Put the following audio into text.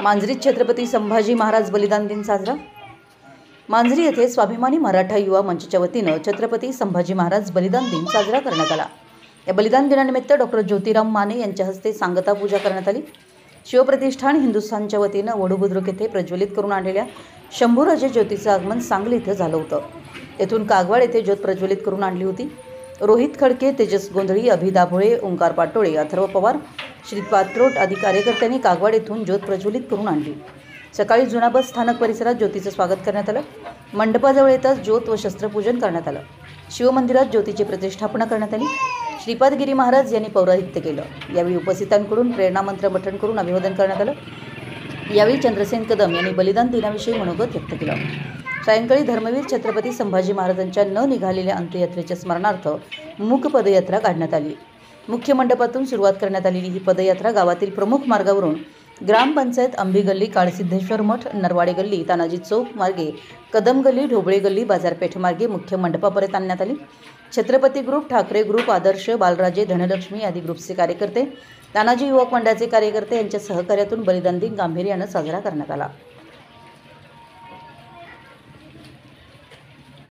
मांजरीत छत्रपती संभाजी महाराज बलिदान दिन साजरा। मांजरी येथे स्वाभिमानी मराठा युवा मंचच्या वतीनं छत्रपती संभाजी महाराज बलिदान दिन साजरा करण्यात आला। या बलिदान दिनानिमित्त डॉक्टर ज्योतिराम माने यांच्या हस्ते सांगता पूजा करण्यात आली। शिवप्रतिष्ठान हिंदुस्थानच्या वतीनं वडू बुद्रुक येथे प्रज्वलित करून आणलेल्या शंभूराजे ज्योतीचं आगमन सांगली इथं झालं होतं। येथून कागवाड येथे ज्योत प्रज्वलित करून आणली होती। रोहित खडके, तेजस गोंधळी, अभि दाभोळे, ओंकार पाटोळे, अथर्व पवार, श्रीपाद त्रोट आदी कार्यकर्त्यांनी कागवाड येथून ज्योत प्रज्वलित करून आणली। सकाळी जुना बस स्थानक परिसरात ज्योतीचं स्वागत करण्यात आलं। मंडपाजवळ येताच ज्योत व शस्त्रपूजन करण्यात आलं। शिवमंदिरात ज्योतीची प्रतिष्ठापना करण्यात आली। श्रीपाद गिरी महाराज यांनी पौराहित्य केलं। यावेळी उपस्थितांकडून प्रेरणा मंत्र पठण करून अभिवादन करण्यात आलं। यावेळी चंद्रसेन कदम यांनी बलिदान दिनाविषयी मनोगत व्यक्त केलं। सायंकाळी धर्मवीर छत्रपती संभाजी महाराजांच्या न निघालेल्या अंत्ययात्रेच्या स्मरणार्थ मूक पदयात्रा काढण्यात आली। मुख्य मंडपातून सुरुवात करण्यात आलेली ही पदयात्रा गावातील प्रमुख मार्गावरून ग्रामपंचायत अंबी गल्ली, काळसिद्धेश्वर मठ, नरवाडे गल्ली, तानाजी चौक मार्गे कदम गल्ली, ढोबळे गल्ली, बाजारपेठ मार्गे मुख्य मंडपापर्यंत आणण्यात आली। छत्रपती ग्रुप, ठाकरे ग्रुप, आदर्श, बालराजे, धनलक्ष्मी आदी ग्रुप्सचे कार्यकर्ते, तानाजी युवक मंडळाचे कार्यकर्ते यांच्या सहकार्यातून बलिदान दिन गांभीर्यानं साजरा करण्यात आला।